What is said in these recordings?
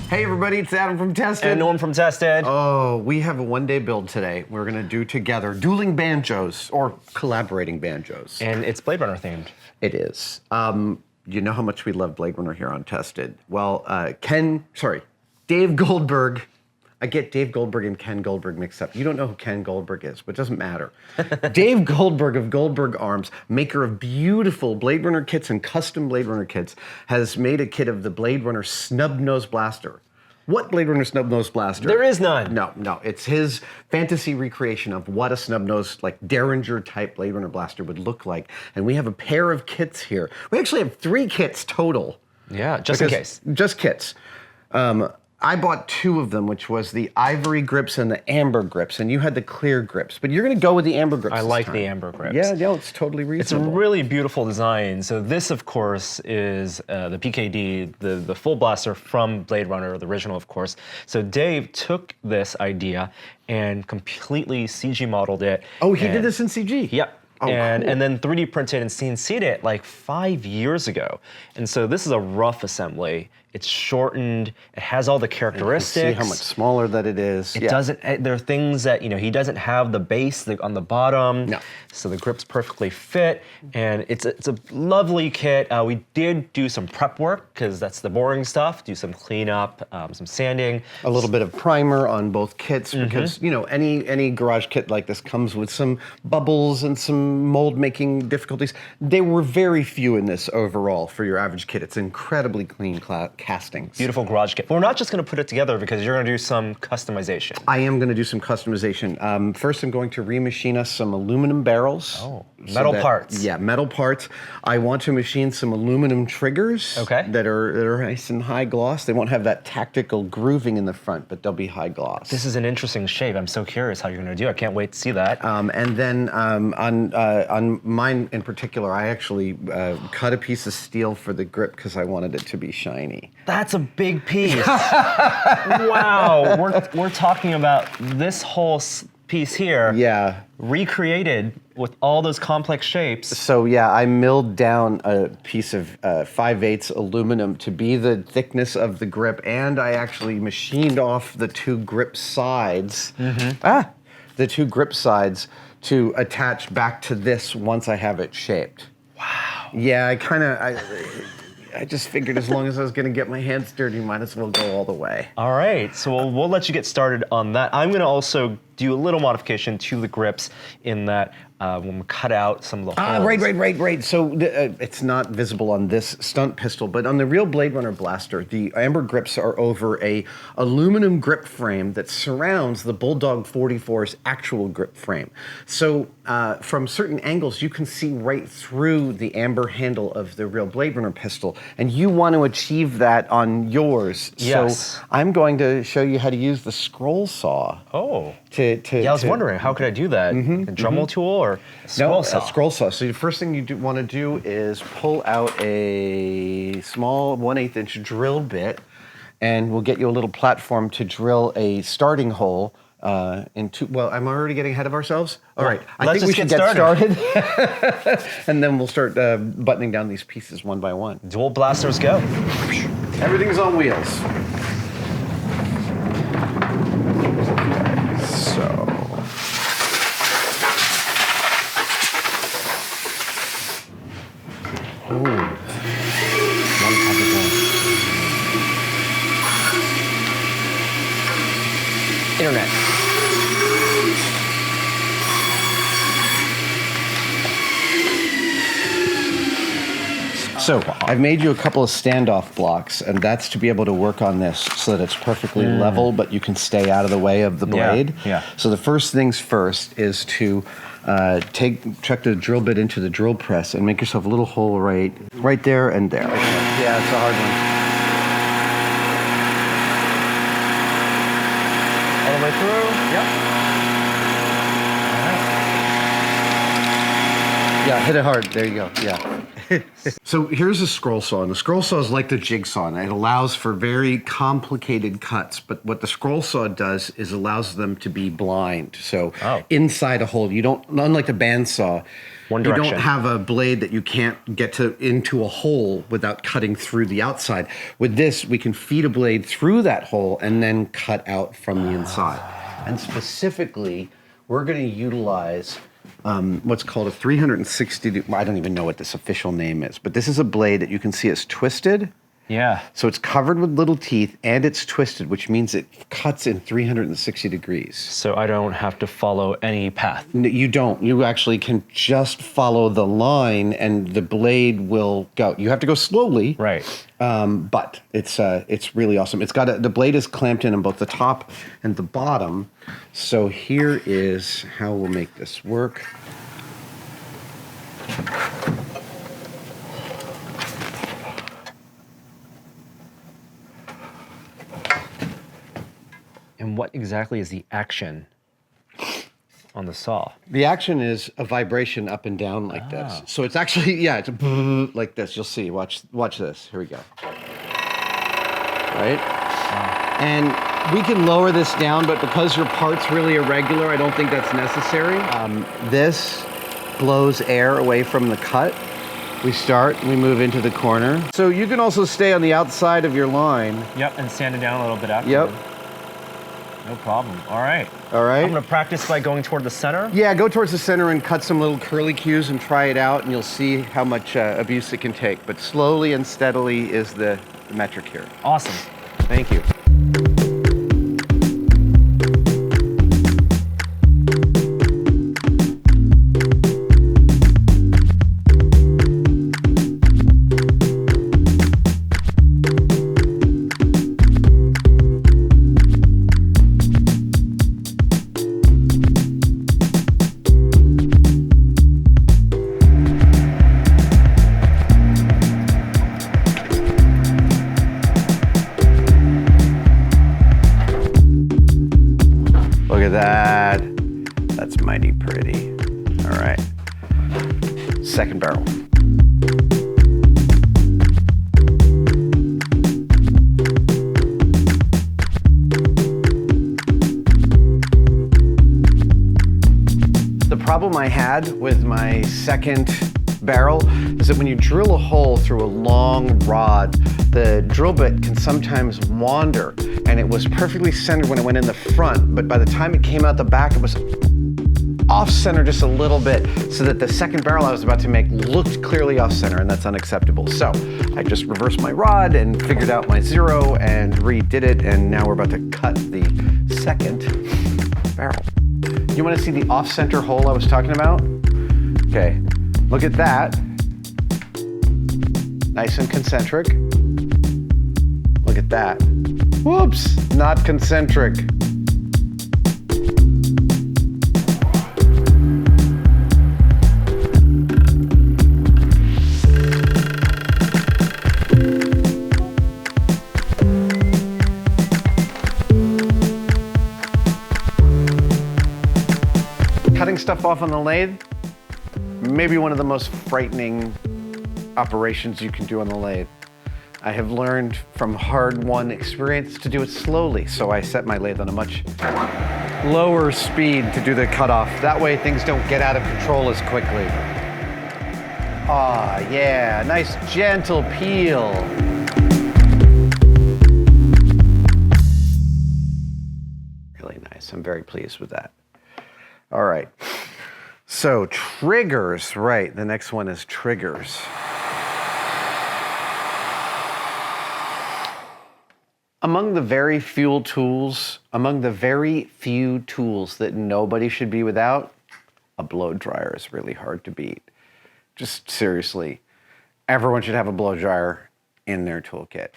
Hey everybody, it's Adam from Tested. And Norm from Tested. Oh, we have a one-day build today. We're gonna do together dueling banjos, or collaborating banjos. And it's Blade Runner themed. It is. You know how much we love Blade Runner here on Tested. Well, Dave Goldberg. I get Dave Goldberg and Ken Goldberg mixed up. You don't know who Ken Goldberg is, but it doesn't matter. Dave Goldberg of Goldberg Arms, maker of beautiful Blade Runner kits and custom Blade Runner kits, has made a kit of the Blade Runner Snub-Nosed Blaster. What Blade Runner Snub-Nosed Blaster? There is none. No. It's his fantasy recreation of what a snub-nosed, like Derringer-type Blade Runner blaster would look like. And we have a pair of kits here. We actually have 3 kits total. Yeah, just in case. Just kits. I bought 2 of them, which was the ivory grips and the amber grips, and you had the clear grips. But you're going to go with the amber grips. I like the amber grips. Yeah, it's totally reasonable. It's a really beautiful design. So this, of course, is the PKD, the full blaster from Blade Runner, the original, of course. So Dave took this idea and completely CG modeled it. Oh, he did this in CG? Yep. Oh, and then 3D printed and CNC'd it like 5 years ago. And so this is a rough assembly. It's shortened. It has all the characteristics. You can see how much smaller that it is. It doesn't. There are things that he doesn't have the base on the bottom. No. So the grips perfectly fit, and it's a lovely kit. We did do some prep work because that's the boring stuff. Do some cleanup, some sanding. A little bit of primer on both kits because any garage kit like this comes with some bubbles and some mold making difficulties. There were very few in this overall for your average kit. It's incredibly clean castings. Beautiful garage kit. But we're not just going to put it together because you're going to do some customization. I am going to do some customization. First, I'm going to remachine us some aluminum barrels. Oh, metal parts. Yeah, metal parts. I want to machine some aluminum triggers that are nice and high gloss. They won't have that tactical grooving in the front, but they'll be high gloss. This is an interesting shape. I'm so curious how you're going to do it. I can't wait to see that. And then on mine in particular, I actually cut a piece of steel for the grip because I wanted it to be shiny. That's a big piece. Wow, we're talking about this whole piece here. Yeah. Recreated with all those complex shapes. So yeah, I milled down a piece of 5/8 aluminum to be the thickness of the grip, and I actually machined off the 2 grip sides. The 2 grip sides to attach back to this once I have it shaped. Wow. Yeah, I just figured as long as I was going to get my hands dirty, might as well go all the way. All right, so we'll let you get started on that. I'm going to also do a little modification to the grips in that when we cut out some of the holes. Right. So it's not visible on this stunt pistol, but on the real Blade Runner blaster, the amber grips are over a aluminum grip frame that surrounds the Bulldog 44's actual grip frame. So from certain angles, you can see right through the amber handle of the real Blade Runner pistol, and you want to achieve that on yours. Yes. So I'm going to show you how to use the scroll saw. Oh. I was wondering, how could I do that? A Dremel tool or a scroll saw? A scroll saw. So the first thing you want to do is pull out a small 1/8 inch drill bit, and we'll get you a little platform to drill a starting hole into. Well, I'm already getting ahead of ourselves. All right, I think we should get started. And then we'll start buttoning down these pieces one by one. Dual blasters go. Everything's on wheels. Internet. So I've made you a couple of standoff blocks, and that's to be able to work on this so that it's perfectly level, but you can stay out of the way of the blade. Yeah. So the first things first is to chuck the drill bit into the drill press and make yourself a little hole right there and there. Yeah, it's a hard one. All the way through? Yep. All right. Yeah, hit it hard. There you go. Yeah. So here's a scroll saw, and the scroll saw is like the jigsaw, and it allows for very complicated cuts. But what the scroll saw does is allows them to be blind. So inside a hole, you don't, unlike the bandsaw, One you direction. don't have a blade that you can't get into a hole without cutting through the outside. With this, we can feed a blade through that hole and then cut out from the inside. And specifically, we're going to utilize what's called a 360, I don't even know what this official name is, but this is a blade that you can see is twisted. Yeah. So it's covered with little teeth and it's twisted, which means it cuts in 360 degrees. So I don't have to follow any path. You don't. You actually can just follow the line and the blade will go. You have to go slowly. Right. But it's really awesome. It's got the blade is clamped in on both the top and the bottom. So here is how we'll make this work. And what exactly is the action on the saw? The action is a vibration up and down like this. So it's actually, yeah, it's a like this. You'll see. Watch this. Here we go. Right? And we can lower this down, but because your part's really irregular, I don't think that's necessary. This blows air away from the cut. We start, we move into the corner. So you can also stay on the outside of your line. Yep, and sand it down a little bit after. Yep. No problem. All right. All right. I'm going to practice by going toward the center. Yeah, go towards the center and cut some little curly cues and try it out, and you'll see how much abuse it can take. But slowly and steadily is the metric here. Awesome. Thank you. Look at that. That's mighty pretty. All right. Second barrel. The problem I had with my second barrel is that when you drill a hole through a long rod, the drill bit can sometimes wander, and it was perfectly centered when it went in the front, but by the time it came out the back, it was off center just a little bit, so that the second barrel I was about to make looked clearly off center, and that's unacceptable. So I just reversed my rod and figured out my zero and redid it, and now we're about to cut the second barrel. You want to see the off center hole I was talking about? Okay, look at that. Nice and concentric. Look at that. Whoops, not concentric. Cutting stuff off on the lathe, maybe one of the most frightening operations you can do on the lathe. I have learned from hard-won experience to do it slowly, so I set my lathe on a much lower speed to do the cutoff. That way things don't get out of control as quickly. Ah, yeah, nice gentle peel. Really nice, I'm very pleased with that. All right, so triggers, right, the next one is triggers. Among the very few tools that nobody should be without, a blow dryer is really hard to beat. Just seriously, everyone should have a blow dryer in their toolkit.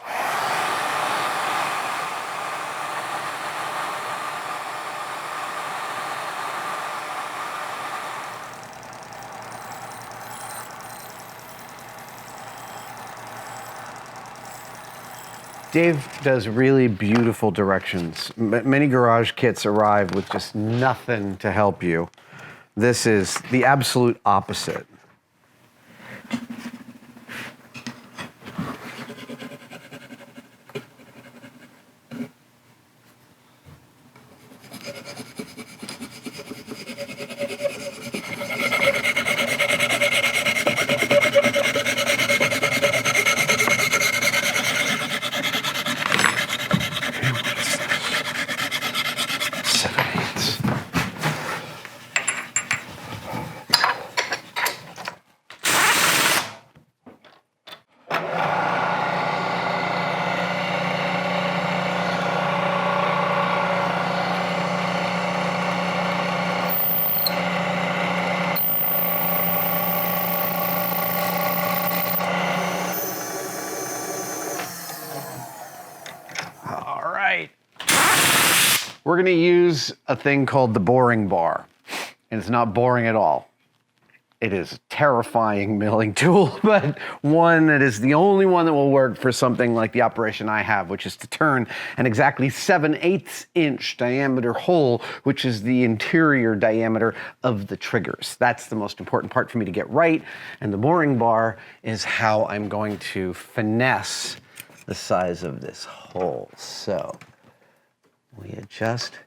Dave does really beautiful directions. Many garage kits arrive with just nothing to help you. This is the absolute opposite. we're gonna use a thing called the boring bar. And it's not boring at all. It is a terrifying milling tool, but one that is the only one that will work for something like the operation I have, which is to turn an exactly 7/8 inch diameter hole, which is the interior diameter of the triggers. That's the most important part for me to get right. And the boring bar is how I'm going to finesse the size of this hole. So we adjust.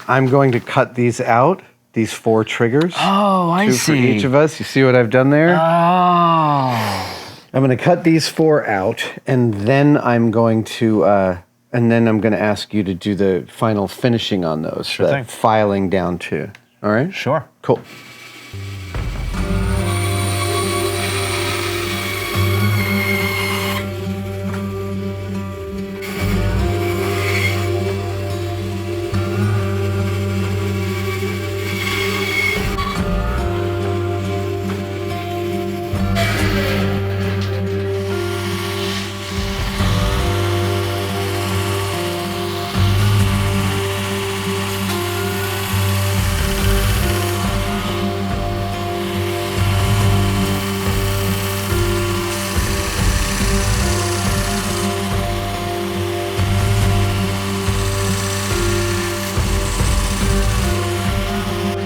I'm going to cut these out, these 4 triggers. Oh, I Two see. for each of us. You see what I've done there? Oh. I'm going to cut these 4 out, and then I'm going to ask you to do the final finishing on those. Sure thing. Filing down too. All right? Sure. Cool.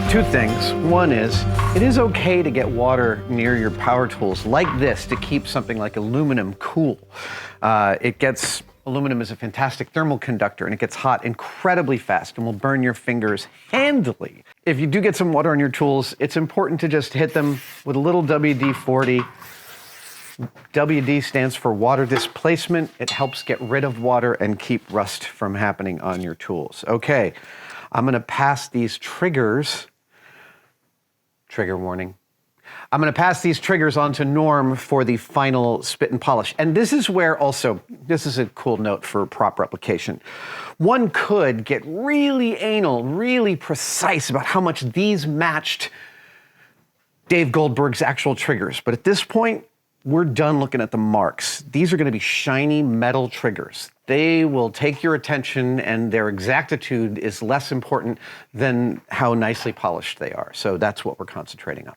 Two things. One is, it is okay to get water near your power tools like this to keep something like aluminum cool. Aluminum is a fantastic thermal conductor, and it gets hot incredibly fast and will burn your fingers handily. If you do get some water on your tools, it's important to just hit them with a little WD-40. WD stands for water displacement. It helps get rid of water and keep rust from happening on your tools. Okay, I'm gonna pass these triggers, trigger warning. I'm gonna pass these triggers on to Norm for the final spit and polish. And this is where also, this is a cool note for prop replication. One could get really anal, really precise about how much these matched Dave Goldberg's actual triggers. But at this point, we're done looking at the marks. These are gonna be shiny metal triggers. They will take your attention, and their exactitude is less important than how nicely polished they are. So that's what we're concentrating on.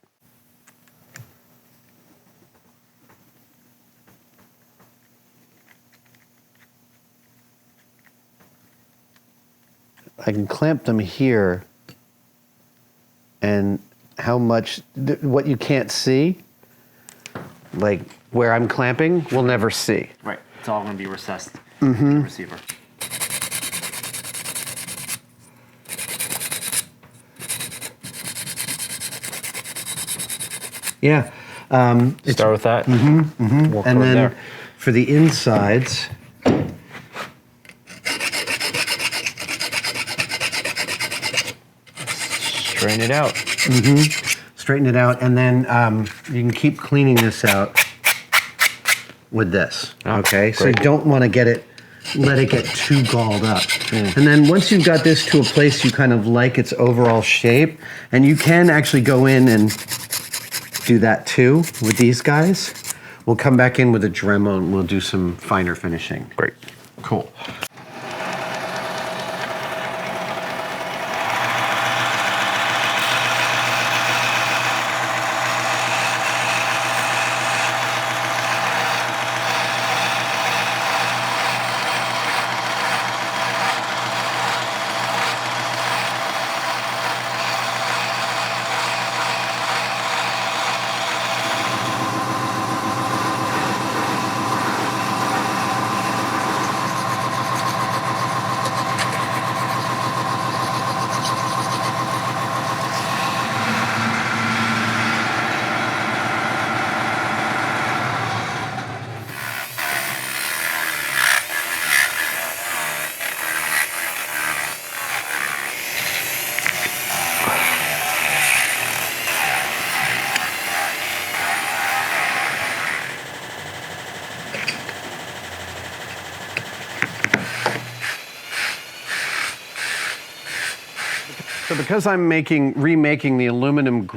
I can clamp them here, and how much, what you can't see, like where I'm clamping, we'll never see. Right. It's all going to be recessed in the receiver. Yeah. Start with that. Work And toward then there. for the insides, Straighten it out. straighten it out, and then you can keep cleaning this out with this. Okay, so you don't want to let it get too galled up. And then once you've got this to a place you kind of like its overall shape, and you can actually go in and do that too with these guys. We'll come back in with a Dremel and we'll do some finer finishing. Great. Cool. So because I'm remaking the aluminum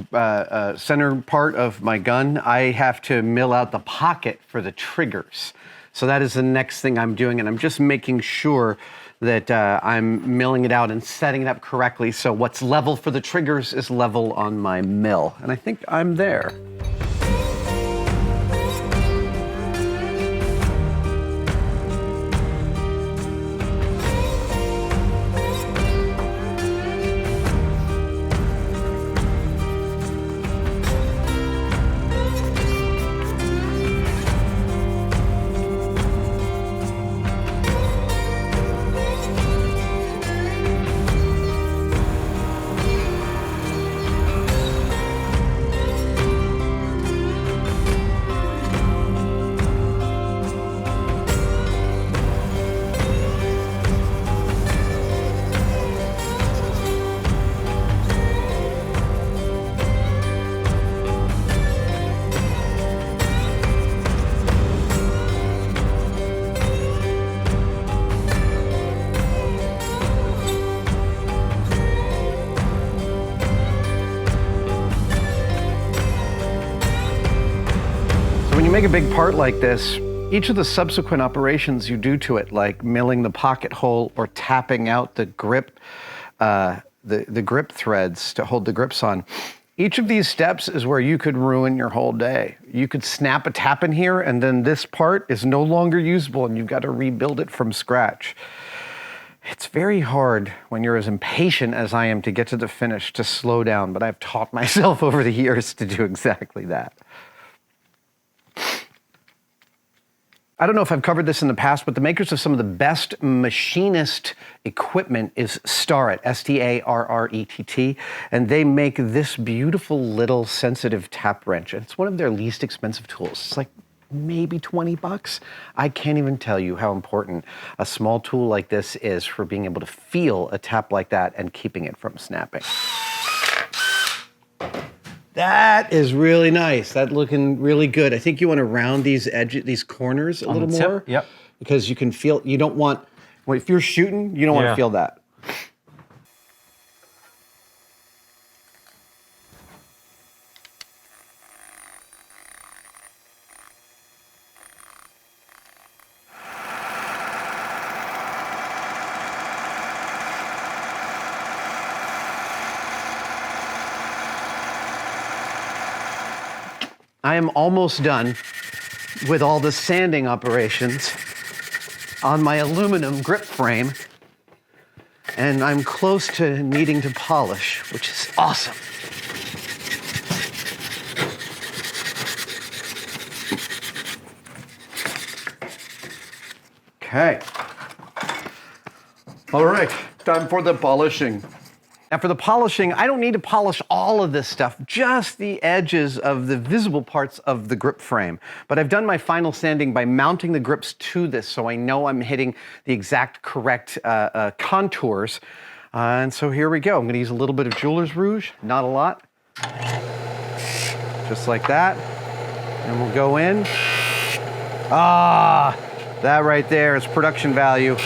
center part of my gun, I have to mill out the pocket for the triggers. So that is the next thing I'm doing, and I'm just making sure that I'm milling it out and setting it up correctly so what's level for the triggers is level on my mill. And I think I'm there. When you make a big part like this, each of the subsequent operations you do to it, like milling the pocket hole or tapping out the grip, the grip threads to hold the grips on, each of these steps is where you could ruin your whole day. You could snap a tap in here and then this part is no longer usable and you've got to rebuild it from scratch. It's very hard when you're as impatient as I am to get to the finish to slow down, but I've taught myself over the years to do exactly that. I don't know if I've covered this in the past, but the makers of some of the best machinist equipment is Starrett, S-T-A-R-R-E-T-T, and they make this beautiful little sensitive tap wrench. And it's one of their least expensive tools. It's like maybe 20 bucks. I can't even tell you how important a small tool like this is for being able to feel a tap like that and keeping it from snapping. That is really nice. That's looking really good. I think you want to round these edges, these corners a little more. Yep. Because you can feel, you don't want, well, if you're shooting, you don't want to feel that. I am almost done with all the sanding operations on my aluminum grip frame, and I'm close to needing to polish, which is awesome. Okay. All right, time for the polishing. Now for the polishing, I don't need to polish all of this stuff, just the edges of the visible parts of the grip frame. But I've done my final sanding by mounting the grips to this so I know I'm hitting the exact correct contours. And so here we go. I'm gonna use a little bit of jeweler's rouge, not a lot. Just like that. And we'll go in. Ah, that right there is production value.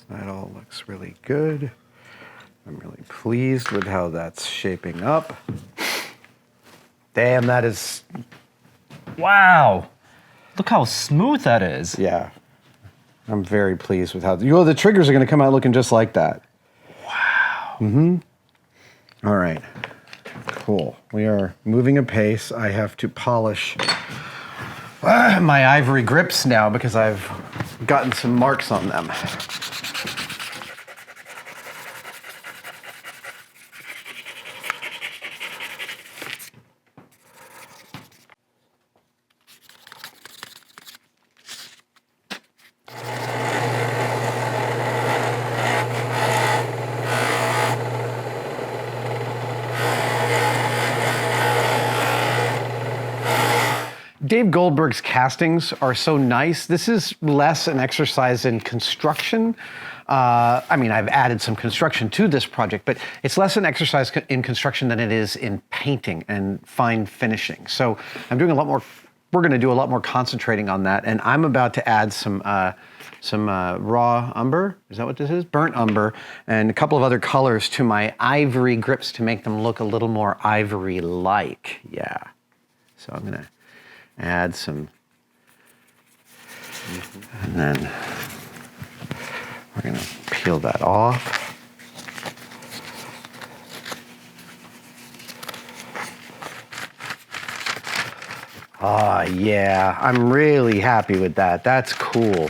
That all looks really good. I'm really pleased with how that's shaping up. Damn, that is... Wow. Look how smooth that is. Yeah. I'm very pleased with how... the triggers are going to come out looking just like that. Wow. Mm-hmm. All right. Cool. We are moving apace. I have to polish my ivory grips now because I've gotten some marks on them. Dave Goldberg's castings are so nice. This is less an exercise in construction. I mean, I've added some construction to this project, but it's less an exercise in construction than it is in painting and fine finishing. So I'm doing a lot more, we're gonna do a lot more concentrating on that, and I'm about to add some raw umber, is that what this is? Burnt umber, and a couple of other colors to my ivory grips to make them look a little more ivory-like, yeah. So I'm gonna add some, and then we're gonna peel that off. Ah, yeah, I'm really happy with that. That's cool.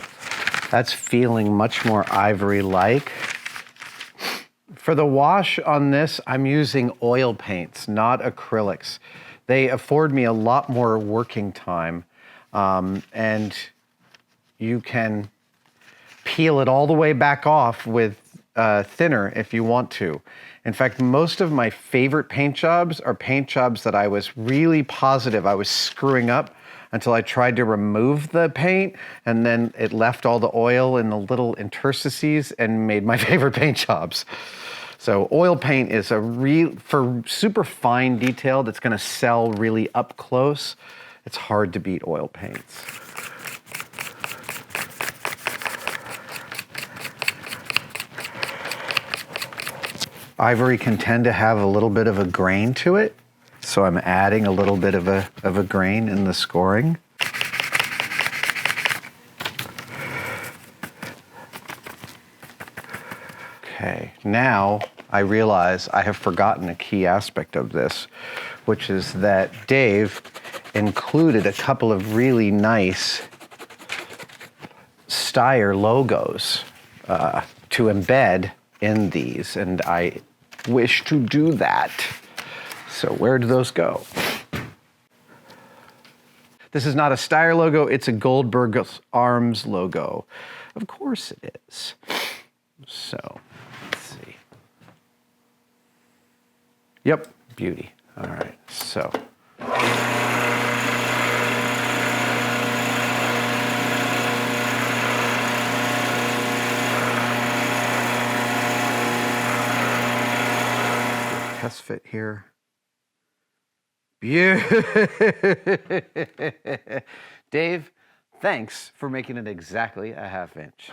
That's feeling much more ivory-like. For the wash on this, I'm using oil paints, not acrylics. They afford me a lot more working time, and you can peel it all the way back off with thinner if you want to. In fact, most of my favorite paint jobs are paint jobs that I was really positive I was screwing up until I tried to remove the paint, and then it left all the oil in the little interstices and made my favorite paint jobs. So oil paint is for super fine detail that's gonna sell really up close, it's hard to beat oil paints. Ivory can tend to have a little bit of a grain to it, so I'm adding a little bit of a grain in the scoring. Okay, now I realize I have forgotten a key aspect of this, which is that Dave included a couple of really nice Steyr logos to embed in these, and I wish to do that. So where do those go? This is not a Steyr logo, it's a Goldberg Arms logo. Of course it is. So, let's see. Yep, beauty. All right, so. Test fit here. Dave, thanks for making it exactly a ½ inch.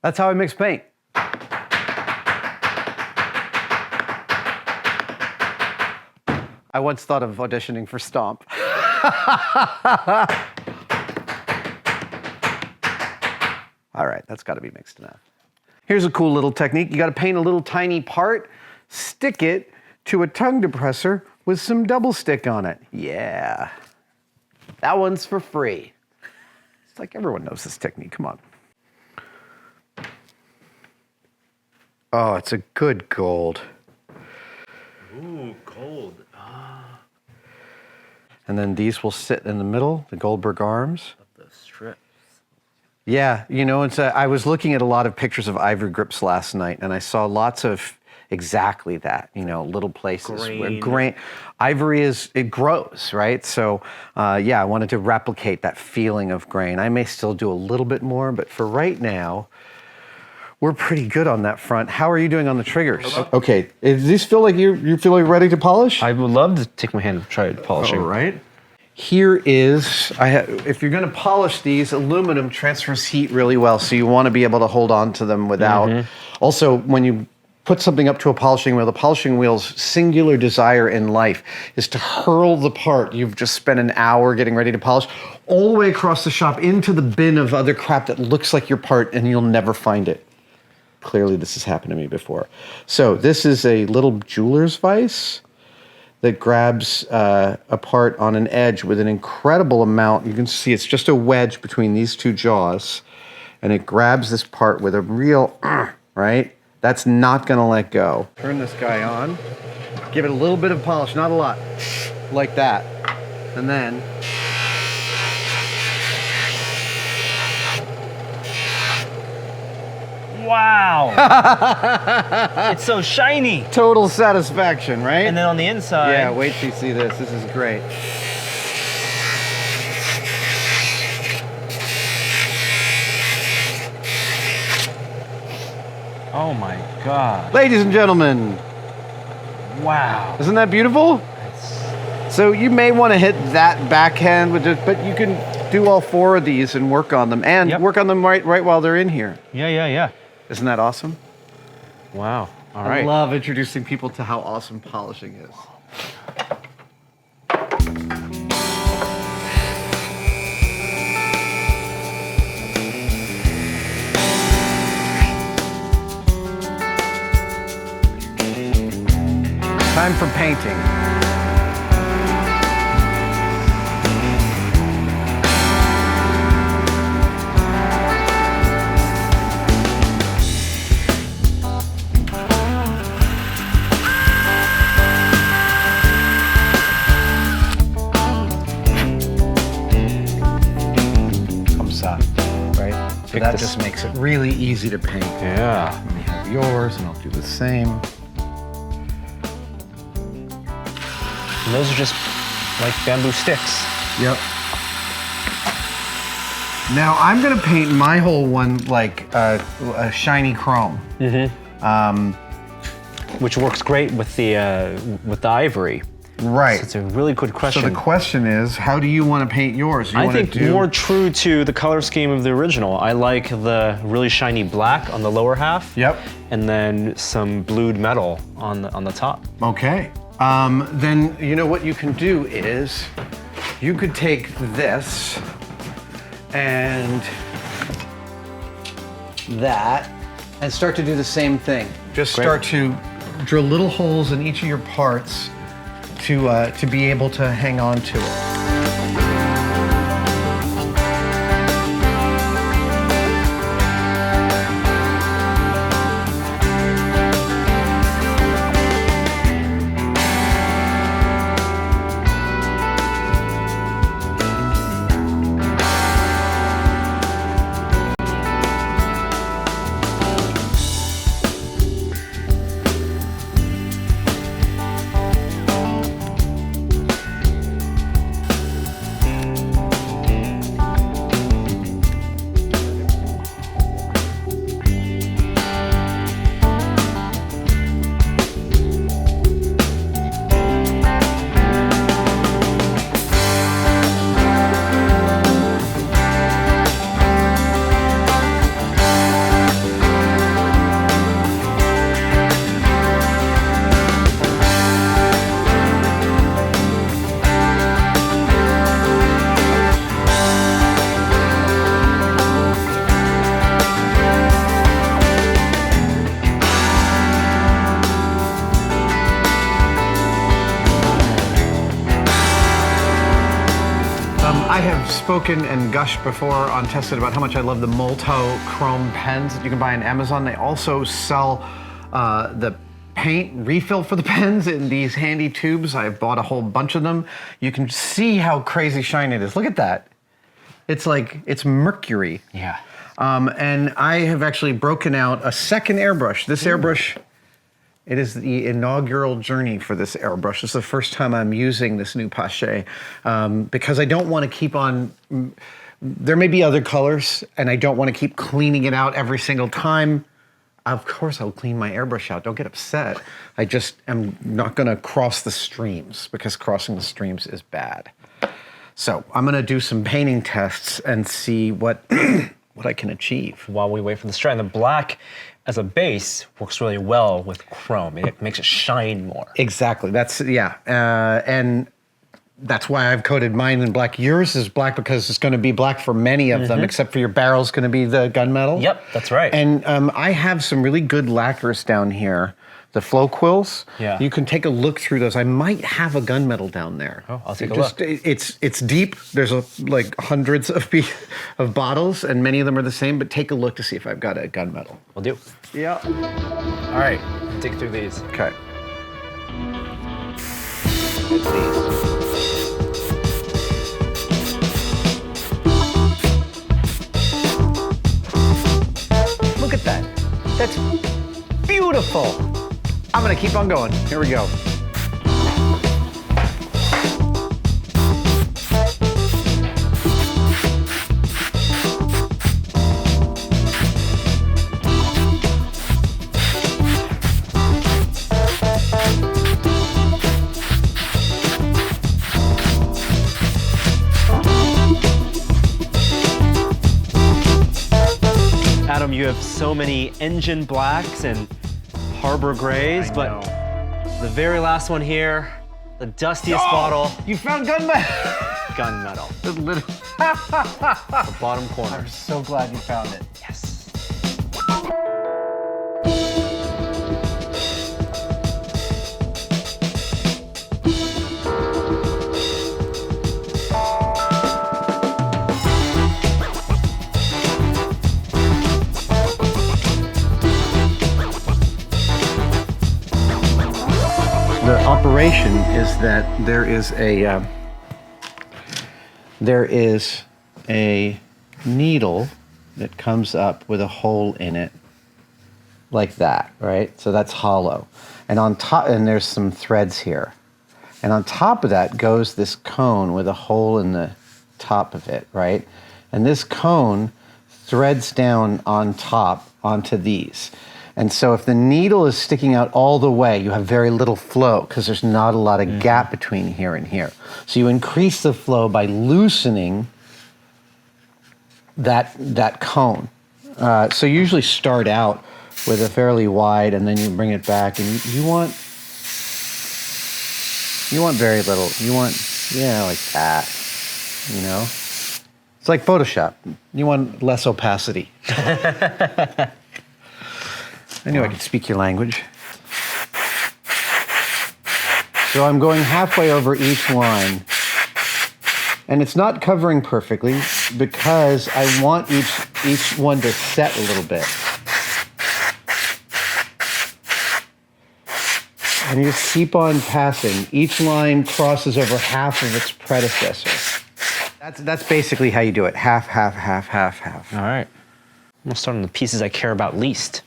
That's how I mix paint. I once thought of auditioning for Stomp. All right, that's got to be mixed enough. Here's a cool little technique. You got to paint a little tiny part, stick it to a tongue depressor with some double stick on it. Yeah, that one's for free. It's like everyone knows this technique, come on. Oh, it's a good gold. Ooh, gold. Ah. And then these will sit in the middle, the Goldberg Arms. The strips. Yeah, you know, I was looking at a lot of pictures of ivory grips last night, and I saw lots of exactly that, you know, little places where grain, ivory it grows, right? So, yeah, I wanted to replicate that feeling of grain. I may still do a little bit more, but for right now, we're pretty good on that front. How are you doing on the triggers? Okay, does this feel like you feel like ready to polish? I would love to take my hand and try polishing. All right. Here is, if you're gonna polish these, aluminum transfers heat really well, so you wanna be able to hold on to them without. Also, when you put something up to a polishing wheel, the polishing wheel's singular desire in life is to hurl the part you've just spent an hour getting ready to polish all the way across the shop into the bin of other crap that looks like your part, and you'll never find it. Clearly this has happened to me before. So this is a little jeweler's vise that grabs a part on an edge with an incredible amount. You can see it's just a wedge between these two jaws, and it grabs this part with a real, right? That's not gonna let go. Turn this guy on, give it a little bit of polish, not a lot, like that. And then, Wow. It's so shiny. Total satisfaction, right? And then on the inside. Yeah, wait till you see this. This is great. Oh my God. Ladies and gentlemen, Wow. isn't that beautiful? So you may want to hit that backhand with it, but you can do all 4 of these and work on them, and work on them right while they're in here. Yeah. Isn't that awesome? Wow. All I right. love introducing people to how awesome polishing is. Time for painting. So that just makes it really easy to paint. Yeah. Let me have yours, and I'll do the same. And those are just like bamboo sticks. Yep. Now I'm gonna paint my whole one like a shiny chrome. Which works great with the ivory. Right. So it's a really good question. So the question is, how do you want to paint yours? I think more true to the color scheme of the original. I like the really shiny black on the lower half. Yep. And then some blued metal on the top. Okay. Then you know what you can do is, you could take this and that and start to do the same thing. Just start to drill little holes in each of your parts to be able to hang on to it. I have spoken and gushed before on Tested about how much I love the Molto chrome pens that you can buy on Amazon. They also sell the paint refill for the pens in these handy tubes. I've bought a whole bunch of them. You can see how crazy shiny it is. Look at that. It's like, it's mercury. Yeah. And I have actually broken out a second airbrush. This airbrush, it is the inaugural journey for this airbrush. This is the first time I'm using this new Pache because I don't want to keep on, there may be other colors and I don't want to keep cleaning it out every single time. Of course I'll clean my airbrush out, don't get upset. I just am not gonna cross the streams because crossing the streams is bad. So I'm gonna do some painting tests and see what, what I can achieve. While we wait for the strand, the black as a base works really well with chrome. It makes it shine more. Exactly, that's, yeah. And that's why I've coated mine in black. Yours is black because it's gonna be black for many of them, except for your barrel's gonna be the gunmetal. Yep, that's right. And I have some really good lacquers down here. The flow quills, yeah. You can take a look through those. I might have a gunmetal down there. Oh, I'll take a look. It's deep. There's like hundreds of bottles, and many of them are the same. But take a look to see if I've got a gunmetal. Will do. Yeah. All right, dig through these. Okay. It's these. Look at that. That's beautiful. I'm gonna keep on going. Here we go. Adam, you have so many engine blacks and harbor grays, but the very last one here, the dustiest bottle, You found gunmetal. gunmetal. The bottom corner. I'm so glad you found it. Yes. The operation is that there is a needle that comes up with a hole in it like that, right? So that's hollow. And on top, and there's some threads here. And on top of that goes this cone with a hole in the top of it, right? And this cone threads down on top onto these. And so if the needle is sticking out all the way, you have very little flow because there's not a lot of gap between here and here. So you increase the flow by loosening that cone. So you usually start out with a fairly wide, and then you bring it back, and you want very little. You want, like that, you know? It's like Photoshop. You want less opacity. I knew I could speak your language. So I'm going halfway over each line. And it's not covering perfectly because I want each one to set a little bit. And you just keep on passing. Each line crosses over half of its predecessor. That's basically how you do it. Half, half, half, half, half. All right. We'll start on the pieces I care about least.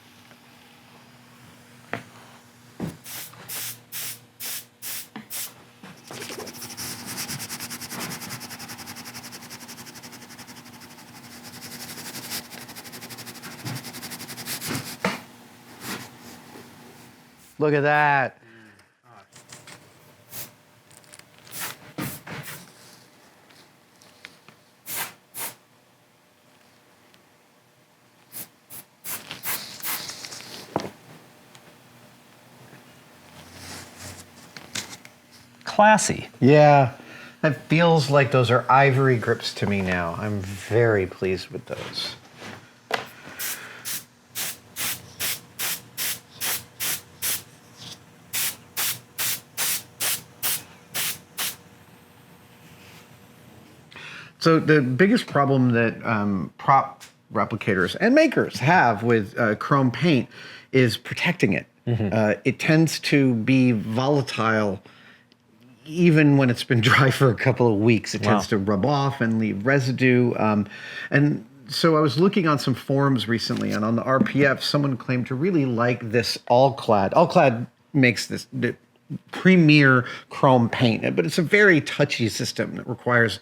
Look at that. Classy. Yeah, it feels like those are ivory grips to me now. I'm very pleased with those. So the biggest problem that prop replicators and makers have with chrome paint is protecting it. It tends to be volatile even when it's been dry for a couple of weeks. It tends to rub off and leave residue. And so I was looking on some forums recently, and on the RPF, someone claimed to really like this All-Clad. All-Clad makes this the premier chrome paint, but it's a very touchy system that requires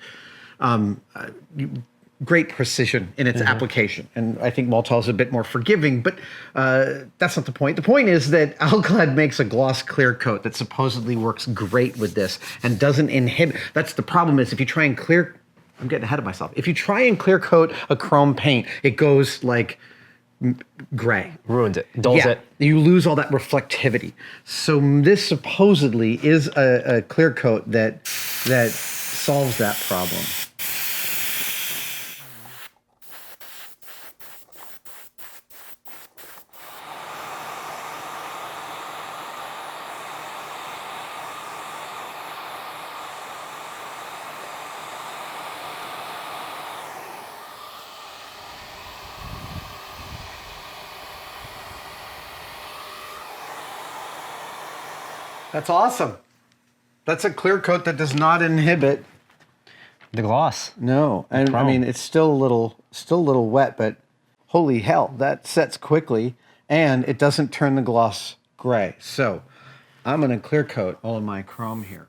great precision in its application. And I think Maltol is a bit more forgiving, but that's not the point. The point is that All-Clad makes a gloss clear coat that supposedly works great with this and doesn't inhibit. That's the problem is if you try and clear, I'm getting ahead of myself. If you try and clear coat a chrome paint, it goes like gray. Ruins it, dulls it. You lose all that reflectivity. So this supposedly is a clear coat that solves that problem. That's awesome. That's a clear coat that does not inhibit the gloss. No, and I mean it's still a little wet, but holy hell, that sets quickly. and it doesn't turn the gloss gray. So I'm gonna clear coat all of my chrome here.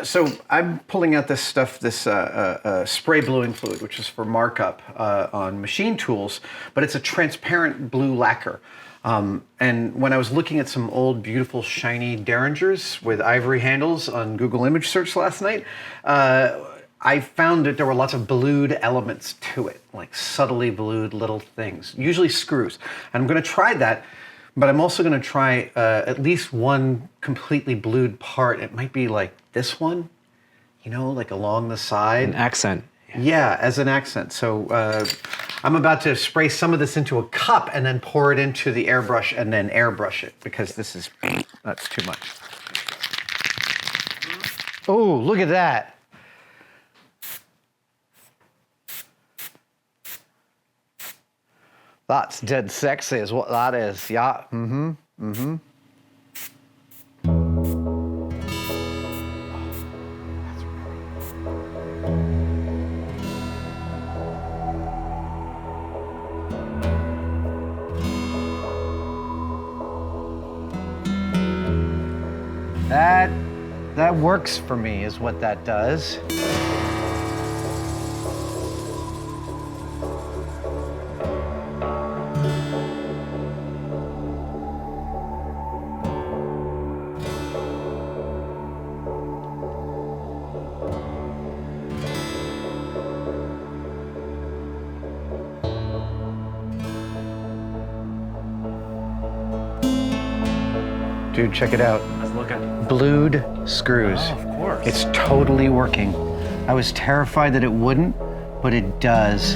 So I'm pulling out this stuff, this spray bluing fluid, which is for markup on machine tools, but it's a transparent blue lacquer. And when I was looking at some old, beautiful, shiny Derringers with ivory handles on Google image search last night, I found that there were lots of blued elements to it, like subtly blued little things, usually screws. And I'm going to try that. But I'm also going to try at least one completely blued part. It might be like this one, you know, like along the side. An accent. Yeah, as an accent. So I'm about to spray some of this into a cup and then pour it into the airbrush and then airbrush it because that's too much. Oh, look at that. That's dead sexy is what that is, yeah. That works for me is what that does. Dude, check it out. Let's look at. Blued screws. Oh, of course. It's totally working. I was terrified that it wouldn't, but it does.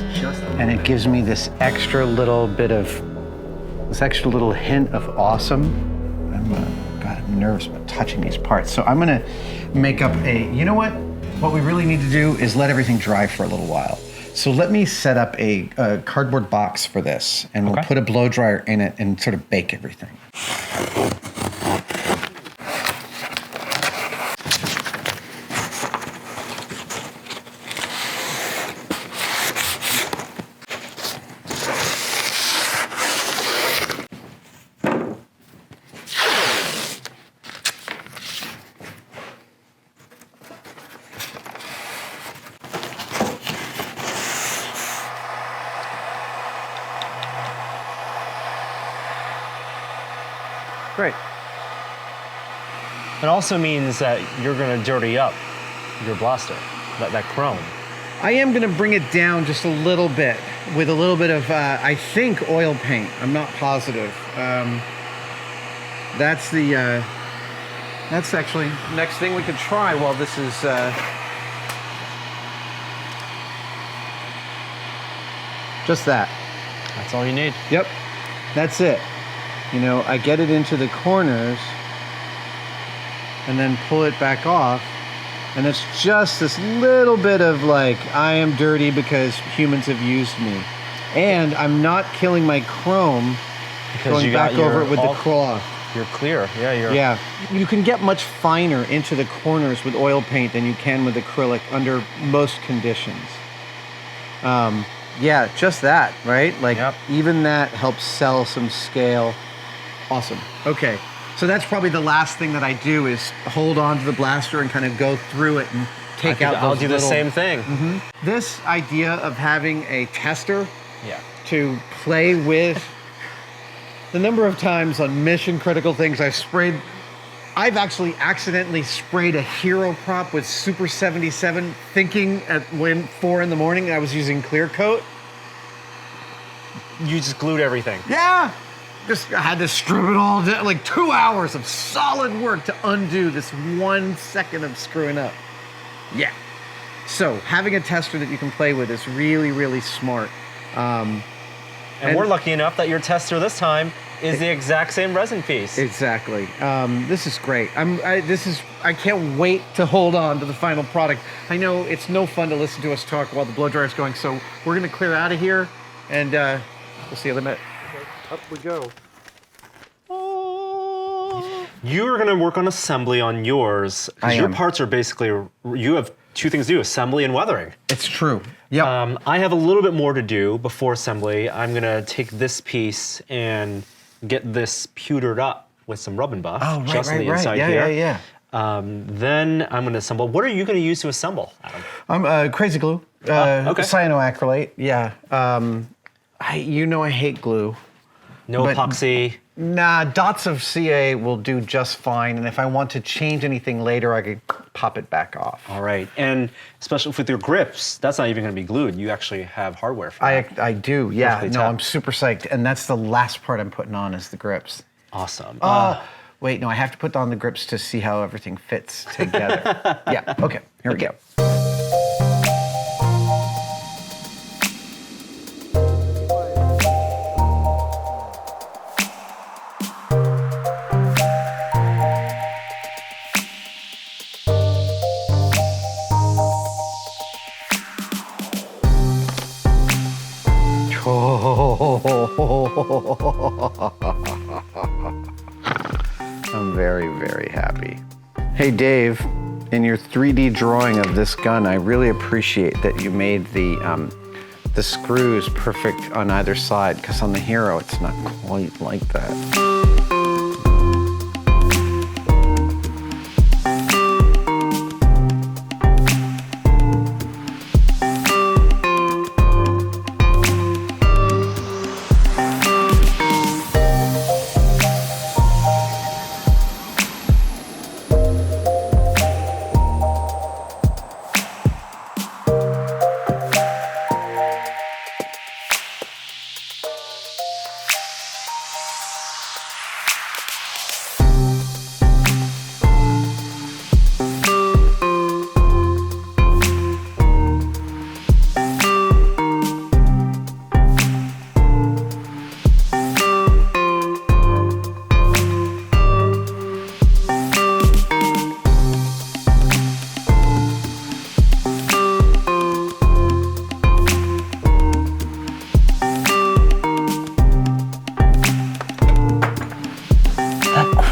And it gives me this extra little hint of awesome. I'm nervous about touching these parts. So I'm gonna make up you know what? What we really need to do is let everything dry for a little while. So let me set up a cardboard box for this, and we'll put a blow dryer in it and sort of bake everything. Great. It also means that you're going to dirty up your blaster, that chrome. I am going to bring it down just a little bit with a little bit of, I think, oil paint. I'm not positive. That's actually next thing we could try while this is. Just that. That's all you need. Yep, that's it. You know, I get it into the corners and then pull it back off. And it's just this little bit of like, I am dirty because humans have used me. And I'm not killing my chrome Because going you back got over it with the cloth. You're clear. Yeah, Yeah, you can get much finer into the corners with oil paint than you can with acrylic under most conditions. Yeah, just that, right? Like, even that helps sell some scale. Awesome. Okay, so that's probably the last thing that I do is hold on to the blaster and kind of go through it and take out those I'll do the same thing. This idea of having a tester Yeah. to play with, the number of times on mission critical things I've actually accidentally sprayed a hero prop with Super 77 thinking at 4 in the morning I was using clear coat. You just glued everything. Yeah. I had to strip it all down, like 2 hours of solid work to undo this 1 second of screwing up. Yeah. So having a tester that you can play with is really, really smart. And we're lucky enough that your tester this time is the exact same resin piece. Exactly. This is great. I can't wait to hold on to the final product. I know it's no fun to listen to us talk while the blow dryer is going, so we're going to clear out of here, and we'll see you in a minute. Okay, up we go. You're going to work on assembly on yours. I Your am. parts are basically, you have two things to do, assembly and weathering. It's true. Yeah. I have a little bit more to do before assembly. I'm going to take this piece and get this pewtered up with some rub and buff. Oh, right, just on the right. inside Yeah, here. yeah. Then I'm going to assemble. What are you going to use to assemble, Adam? Crazy glue. Okay. Cyanoacrylate. Yeah. I hate glue. No But- epoxy. Nah, dots of CA will do just fine, and if I want to change anything later, I could pop it back off. All right, and especially with your grips, that's not even going to be glued. You actually have hardware for that. I do, yeah. Perfectly No, tapped. I'm super psyched, and that's the last part I'm putting on is the grips. Awesome. Wait, no, I have to put on the grips to see how everything fits together. Yeah, okay, here we go. I'm very, very happy. Hey Dave, in your 3D drawing of this gun, I really appreciate that you made the screws perfect on either side, because on the Hero it's not quite like that.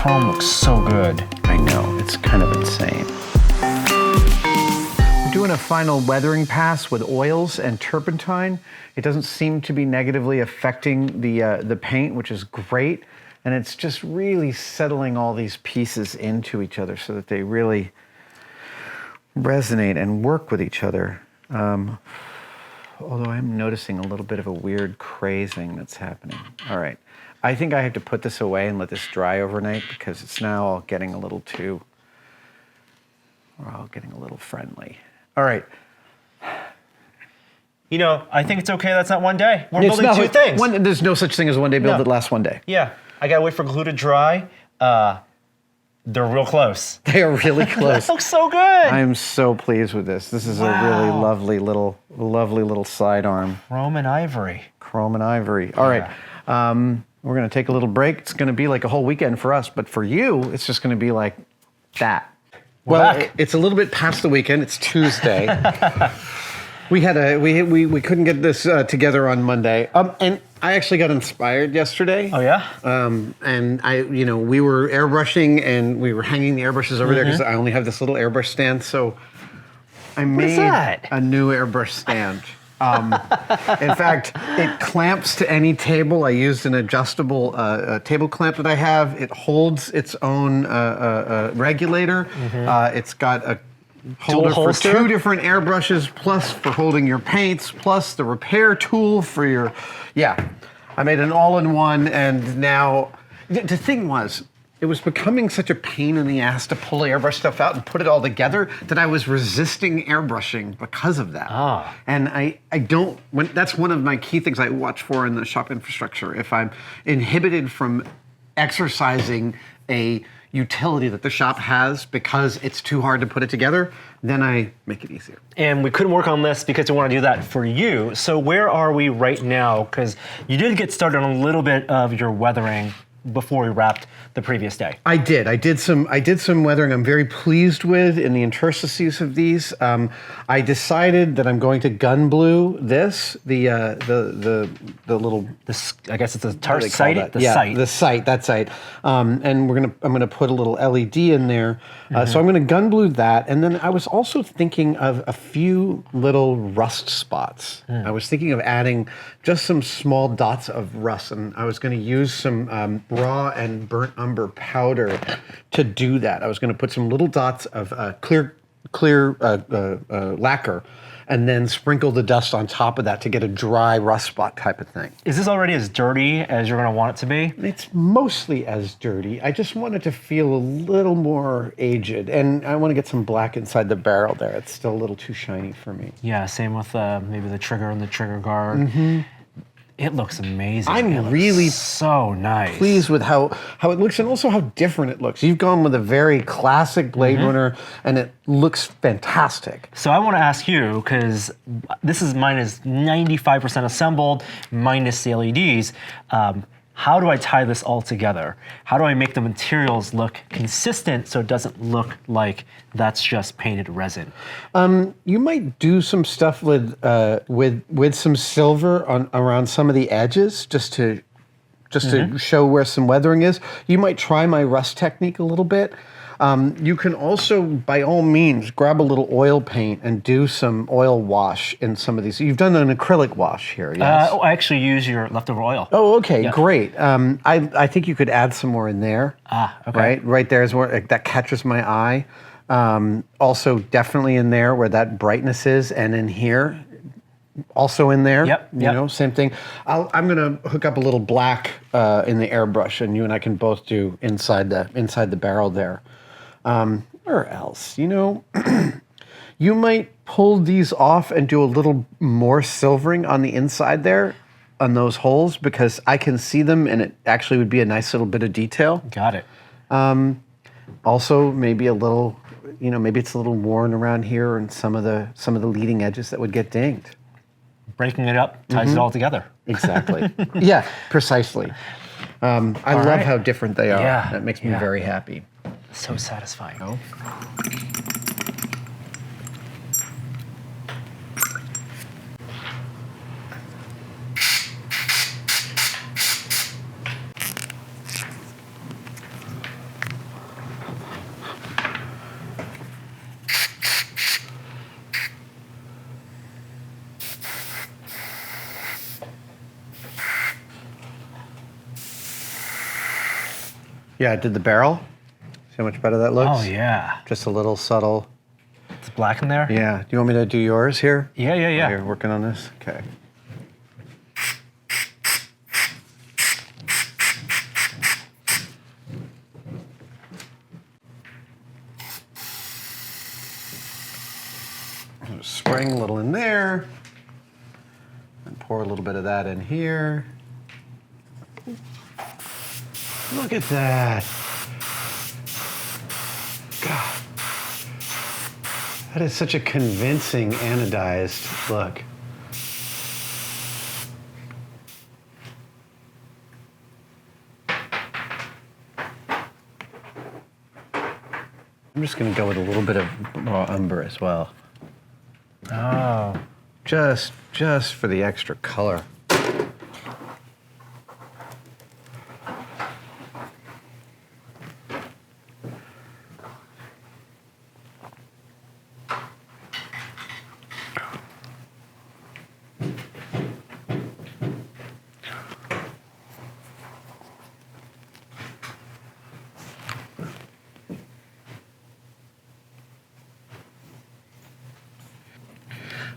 Chrome looks so good. I know, it's kind of insane. We're doing a final weathering pass with oils and turpentine. It doesn't seem to be negatively affecting the paint, which is great. And it's just really settling all these pieces into each other so that they really resonate and work with each other. Although I'm noticing a little bit of a weird crazing that's happening. All right. I think I have to put this away and let this dry overnight because it's now all getting a little too, we're all getting a little friendly. All right. You know, I think it's okay that's not one day. We're It's building not- two things. There's no such thing as one day build No. that lasts one day. Yeah, I gotta wait for glue to dry. They're real close. They are really close. That looks so good. I'm so pleased with this. This is a really Wow. lovely little sidearm. Chrome and ivory. Chrome and ivory. All right. We're going to take a little break. It's going to be like a whole weekend for us, but for you, it's just going to be like that. We're Well, back. it's a little bit past the weekend. It's Tuesday. we couldn't get this together on Monday. And I actually got inspired yesterday. Oh yeah? And we were airbrushing and we were hanging the airbrushes over there because I only have this little airbrush stand. So I made that? a new airbrush stand. In fact, it clamps to any table. I used an adjustable table clamp that I have. It holds its own regulator. It's got a holder for holster? 2 different airbrushes, plus for holding your paints, plus the repair tool for your, I made an all-in-one, and now, the thing was, it was becoming such a pain in the ass to pull the airbrush stuff out and put it all together that I was resisting airbrushing because of that. And I don't, that's one of my key things I watch for in the shop infrastructure. If I'm inhibited from exercising a utility that the shop has because it's too hard to put it together, then I make it easier. And we couldn't work on this because we want to do that for you. So where are we right now? Because you did get started on a little bit of your weathering before we wrapped the previous day. I did some weathering I'm very pleased with in the interstices of these. I decided that I'm going to gun blue this, the little, I guess it's a what do they call sight. that? The Yeah, sight. the sight, that sight. And I'm gonna put a little LED in there. So I'm gonna gun blue that, and then I was also thinking of a few little rust spots. I was thinking of adding just some small dots of rust, and I was gonna use some raw and burnt umber powder to do that. I was gonna put some little dots of clear lacquer, and then sprinkle the dust on top of that to get a dry rust spot type of thing. Is this already as dirty as you're going to want it to be? It's mostly as dirty. I just want it to feel a little more aged, and I want to get some black inside the barrel there. It's still a little too shiny for me. Yeah, same with maybe the trigger and the trigger guard. It looks amazing. I'm It looks really so nice. Pleased with how it looks and also how different it looks. You've gone with a very classic Blade Runner, and it looks fantastic. So I want to ask you, because mine is 95% assembled, minus the LEDs. How do I tie this all together? How do I make the materials look consistent so it doesn't look like that's just painted resin? You might do some stuff with some silver around some of the edges, just to show where some weathering is. You might try my rust technique a little bit. You can also, by all means, grab a little oil paint and do some oil wash in some of these. You've done an acrylic wash here, yes? I actually use your leftover oil. Oh, okay, Yeah. great. I think you could add some more in there. Okay. Right there is where that catches my eye. Also, definitely in there where that brightness is, and in here, also in there. Yep. You know, same thing. I'm gonna hook up a little black in the airbrush, and you and I can both do inside the barrel there. Where else? You know, you might pull these off and do a little more silvering on the inside there, on those holes, because I can see them, and it actually would be a nice little bit of detail. Got it. Also, maybe a little, you know, maybe it's a little worn around here, and some of the leading edges that would get dinged. Breaking it up ties it all together. Exactly. Yeah, precisely. I love right. how different they are. Yeah, That makes me yeah. very happy. So satisfying. Oh. Yeah, I did the barrel. See how much better that looks? Oh, yeah. Just a little subtle. It's black in there? Yeah. Do you want me to do yours here? Yeah. While you're working on this? Okay. Spring a little in there. And pour a little bit of that in here. Look at that. God. That is such a convincing anodized look. I'm just going to go with a little bit of raw umber as well. Oh. Just for the extra color.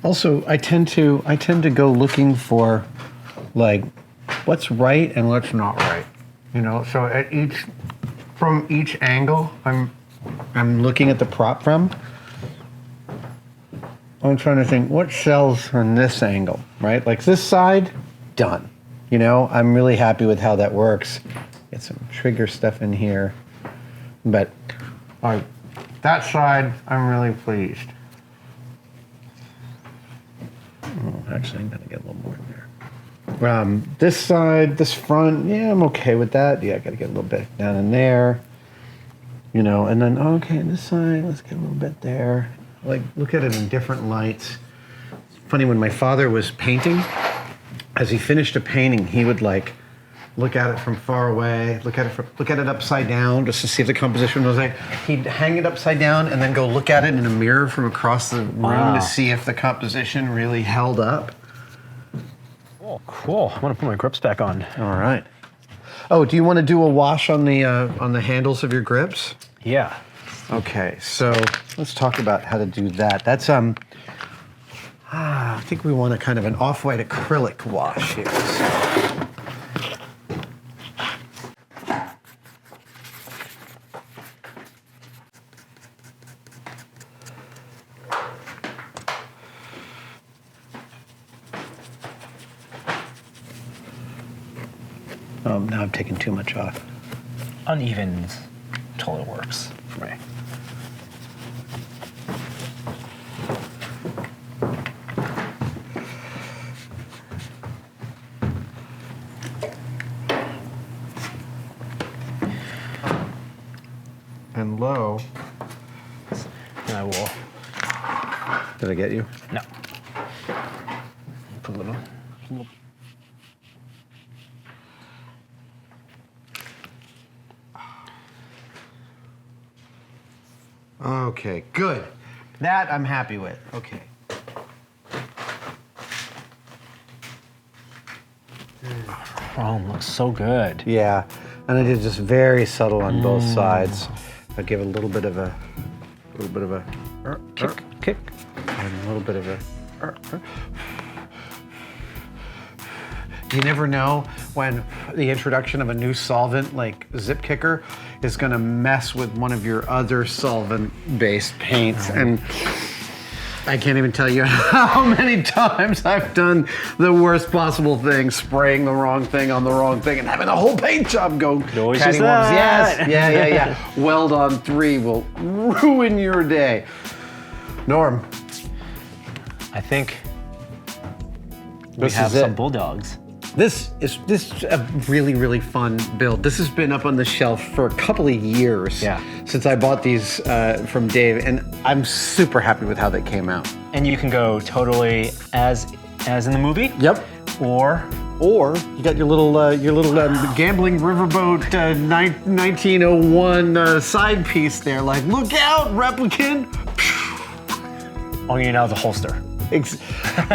Also, I tend to go looking for, like, what's right and what's not right. You know, so from each angle, I'm looking at the prop from. I'm trying to think what sells from this angle, right? Like this side, done. You know, I'm really happy with how that works. Get some trigger stuff in here. But all right, that side, I'm really pleased. Oh, actually, I'm gonna get a little more in there. This side, this front, yeah, I'm okay with that. Yeah, I gotta get a little bit down in there. You know, and then, okay, this side, let's get a little bit there. Like, look at it in different lights. It's funny, when my father was painting, as he finished a painting, he would like, look at it from far away, look at it upside down, just to see if the composition was right. He'd hang it upside down and then go look at it in a mirror from across the room to see if the composition really held up. Oh, cool. I'm gonna put my grips back on. All right. Oh, do you want to do a wash on the handles of your grips? Yeah. Okay, so let's talk about how to do that. That's I think we want a kind of an off-white acrylic wash here. Now I'm taking too much off. Uneven totally works for me. And low. And I will. Did I get you? No. Put a little. Okay, good. That I'm happy with. Okay. Oh, looks so good. Yeah, and I did just very subtle on both sides. I give a little bit of a Kick. and a little bit of a. You never know when the introduction of a new solvent like Zip Kicker is going to mess with one of your other solvent-based paints. And I can't even tell you how many times I've done the worst possible thing, spraying the wrong thing on the wrong thing and having the whole paint job go always just cattywampus. that. Yes, yeah. Weld on 3 will ruin your day. Norm. I think we This have is it. some bulldogs. This is a really, really fun build. This has been up on the shelf for a couple of years since I bought these from Dave, and I'm super happy with how they came out. And you can go totally as in the movie. Yep. Or you got your little gambling riverboat 1901 side piece there. Like, look out, replicant! you now the holster.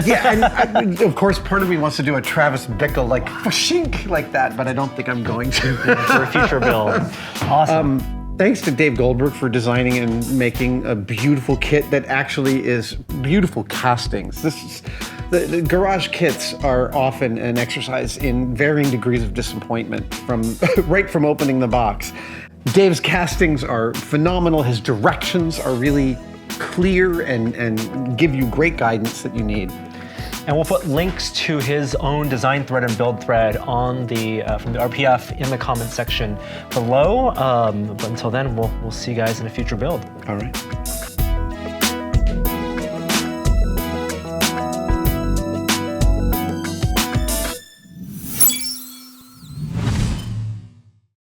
Yeah, and of course, part of me wants to do a Travis Bickle like shink like that, but I don't think I'm going to. For a future build. Awesome. Thanks to Dave Goldberg for designing and making a beautiful kit that actually is beautiful castings. The garage kits are often an exercise in varying degrees of disappointment right from opening the box. Dave's castings are phenomenal. His directions are really clear and give you great guidance that you need. And we'll put links to his own design thread and build thread on the from the RPF in the comment section below. But until then, we'll see you guys in a future build. All right.